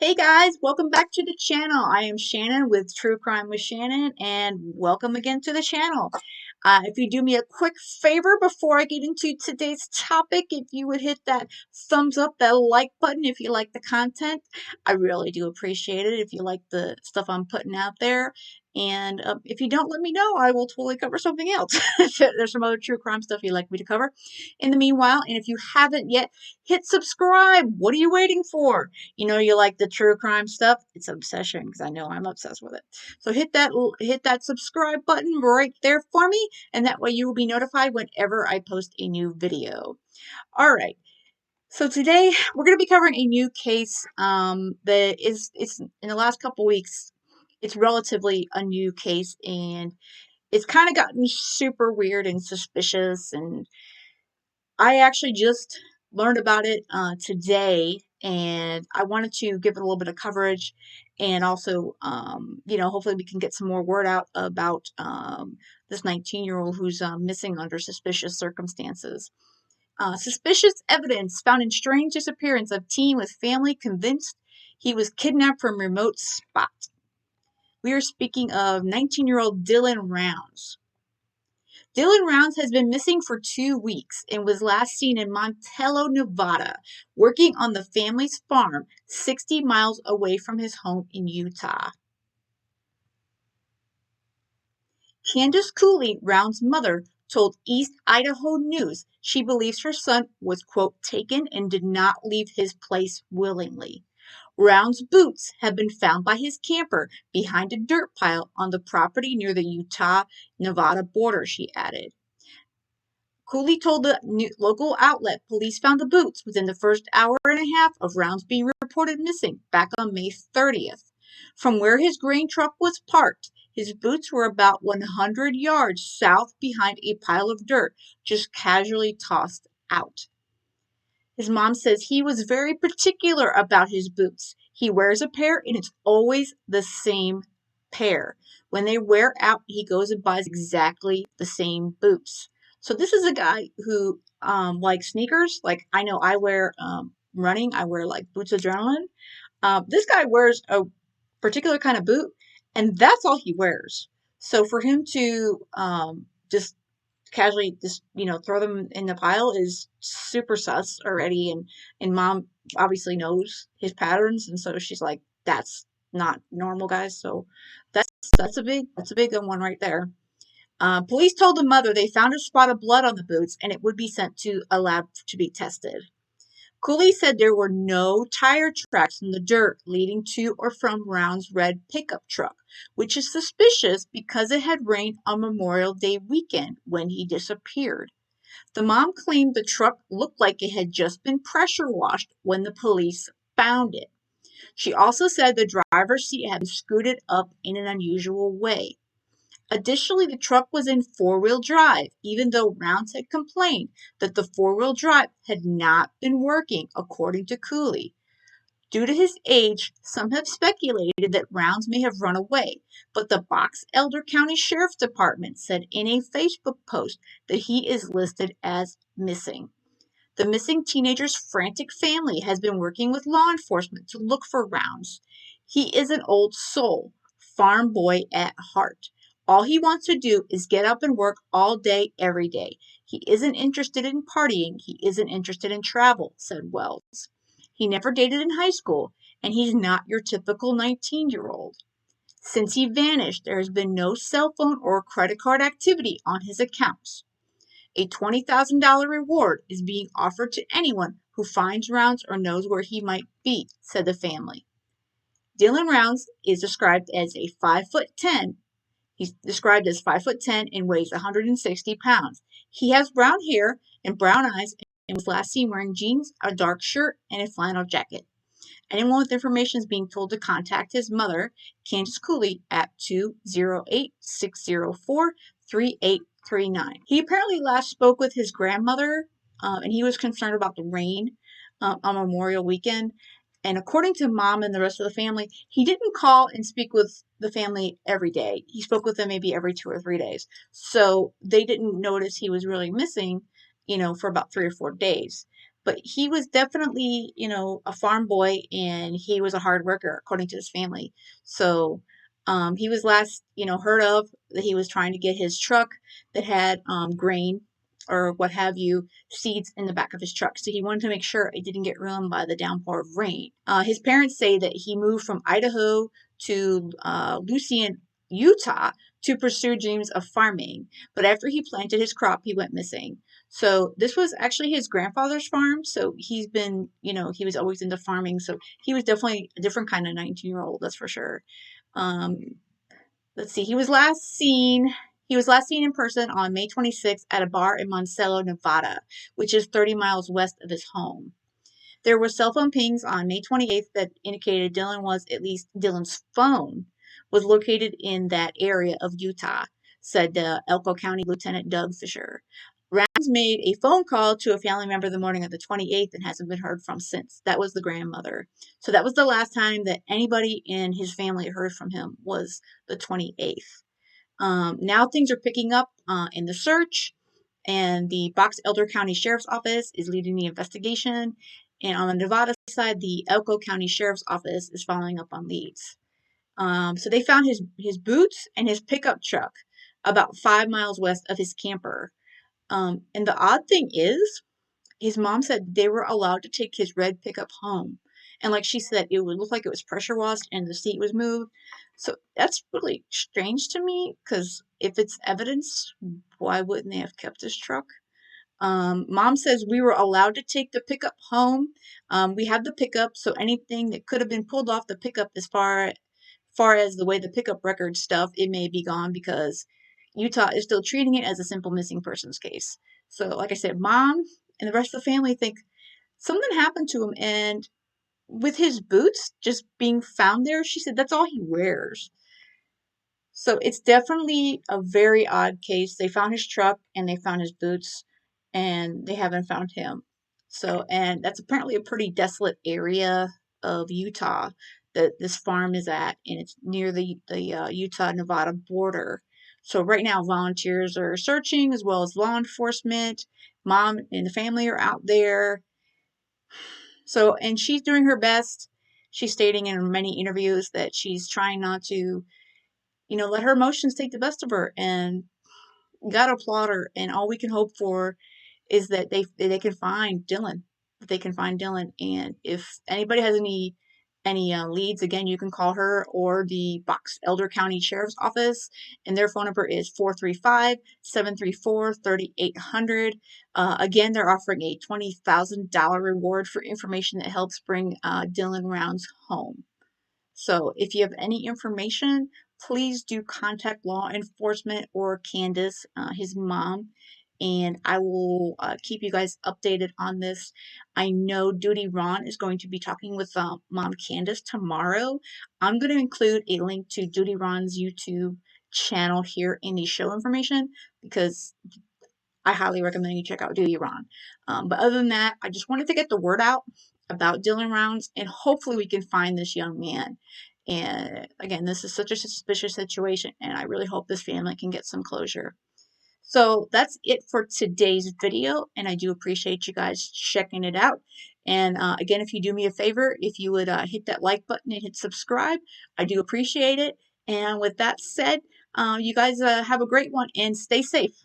Hey guys, welcome back to the channel. I am Shannon with True Crime with Shannon, and welcome again to the channel. If you do me a quick favor before I get into today's topic, if you would hit that thumbs up, that like button if you like the content. I really do appreciate it if you like the stuff I'm putting out there. And if you don't, let me know. I will totally cover something else. If there's some other true crime stuff you'd like me to cover. In the meanwhile, and if you haven't yet, hit subscribe. What are you waiting for? You know you like the true crime stuff. It's obsession because I know I'm obsessed with it. So hit that subscribe button right there for me, and that way you will be notified whenever I post a new video. All right. So today we're going to be covering a new case that is it's in the last couple weeks. It's relatively a new case, and it's kind of gotten super weird and suspicious, and I actually just learned about it today, and I wanted to give it a little bit of coverage, and also, hopefully we can get some more word out about this 19-year-old who's missing under suspicious circumstances. Suspicious evidence found in strange disappearance of teen with family convinced he was kidnapped from remote spot. We are speaking of 19-year-old Dylan Rounds. Dylan Rounds has been missing for 2 weeks and was last seen in Montello, Nevada, working on the family's farm 60 miles away from his home in Utah. Candace Cooley, Rounds' mother, told East Idaho News she believes her son was, quote, taken and did not leave his place willingly. Rounds' boots have been found by his camper behind a dirt pile on the property near the Utah-Nevada border, she added. Cooley told the local outlet police found the boots within the first hour and a half of Rounds being reported missing back on May 30th. From where his grain truck was parked, his boots were about 100 yards south behind a pile of dirt, just casually tossed out. His mom says he was very particular about his boots. He wears a pair and it's always the same pair. When they wear out, he goes and buys exactly the same boots. So this is a guy who likes sneakers. Like I know I wear running, I wear like Boots Adrenaline. This guy wears a particular kind of boot, and that's all he wears. So for him to just casually just throw them in the pile is super sus already, and mom obviously knows his patterns, and so she's like, that's not normal, guys. So that's a big one right there. Police told the mother they found a spot of blood on the boots and it would be sent to a lab to be tested. Cooley said there were no tire tracks in the dirt leading to or from Round's red pickup truck, which is suspicious because it had rained on Memorial Day weekend when he disappeared. The mom claimed the truck looked like it had just been pressure washed when the police found it. She also said the driver's seat had been scooted up in an unusual way. Additionally, the truck was in four-wheel drive, even though Rounds had complained that the four-wheel drive had not been working, according to Cooley. Due to his age, some have speculated that Rounds may have run away, but the Box Elder County Sheriff's Department said in a Facebook post that he is listed as missing. The missing teenager's frantic family has been working with law enforcement to look for Rounds. He is an old soul, farm boy at heart. All he wants to do is get up and work all day, every day. He isn't interested in partying. He isn't interested in travel, said Wells. He never dated in high school, and he's not your typical 19-year-old. Since he vanished, there has been no cell phone or credit card activity on his accounts. A $20,000 reward is being offered to anyone who finds Rounds or knows where he might be, said the family. Dylan Rounds is described as a 5'10". He's described as 5'10" and weighs 160 pounds. He has brown hair and brown eyes and was last seen wearing jeans, a dark shirt, and a flannel jacket. Anyone with information is being told to contact his mother, Candace Cooley, at 208-604-3839. He apparently last spoke with his grandmother, and he was concerned about the rain on Memorial weekend. And according to mom and the rest of the family, he didn't call and speak with the family every day. He spoke with them maybe every 2 or 3 days. So they didn't notice he was really missing, for about 3 or 4 days. But he was definitely, a farm boy, and he was a hard worker, according to his family. So he was last, heard of that he was trying to get his truck that had grain or what have you, seeds in the back of his truck. So he wanted to make sure it didn't get ruined by the downpour of rain. His parents say that he moved from Idaho to Lucien, Utah to pursue dreams of farming. But after he planted his crop, he went missing. So this was actually his grandfather's farm. So he's been, he was always into farming. So he was definitely a different kind of 19-year-old, that's for sure. Um, let's see. He was last seen in person on May 26th at a bar in Monticello, Nevada, which is 30 miles west of his home. There were cell phone pings on May 28th that indicated Dylan's phone was located in that area of Utah, said Elko County Lieutenant Doug Fisher. Rounds made a phone call to a family member the morning of the 28th and hasn't been heard from since. That was the grandmother. So that was the last time that anybody in his family heard from him, was the 28th. Now things are picking up in the search, and the Box Elder County Sheriff's Office is leading the investigation. And on the Nevada side, the Elko County Sheriff's Office is following up on leads. So they found his boots and his pickup truck about 5 miles west of his camper. And the odd thing is, his mom said they were allowed to take his red pickup home. And like she said, it would look like it was pressure washed and the seat was moved. So that's really strange to me, because if it's evidence, why wouldn't they have kept his truck? Mom says we were allowed to take the pickup home. We had the pickup, so anything that could have been pulled off the pickup, as far as the way the pickup record stuff, it may be gone, because Utah is still treating it as a simple missing persons case. So, like I said, Mom and the rest of the family think something happened to him, and with his boots just being found there, she said that's all he wears. So it's definitely a very odd case. They found his truck and they found his boots, and they haven't found him. So, and that's apparently a pretty desolate area of Utah that this farm is at, and it's near the Utah-Nevada border. So right now, volunteers are searching, as well as law enforcement. Mom and the family are out there. So, and she's doing her best. She's stating in many interviews that she's trying not to, let her emotions take the best of her, and gotta applaud her. And all we can hope for is that they can find Dylan, that they can find Dylan. And if anybody has any leads, again, you can call her or the Box Elder County Sheriff's Office, and their phone number is 435-734-3800. Again, they're offering a $20,000 reward for information that helps bring Dylan Rounds home. So if you have any information, please do contact law enforcement or Candace, his mom, and I will keep you guys updated on this. I know Duty Ron is going to be talking with Mom Candace tomorrow. I'm going to include a link to Duty Ron's YouTube channel here in the show information, because I highly recommend you check out Duty Ron. But other than that, I just wanted to get the word out about Dylan Rounds, and hopefully we can find this young man. And again, this is such a suspicious situation, and I really hope this family can get some closure. So that's it for today's video, and I do appreciate you guys checking it out. And again, if you do me a favor, if you would hit that like button and hit subscribe, I do appreciate it. And with that said, you guys have a great one, and stay safe.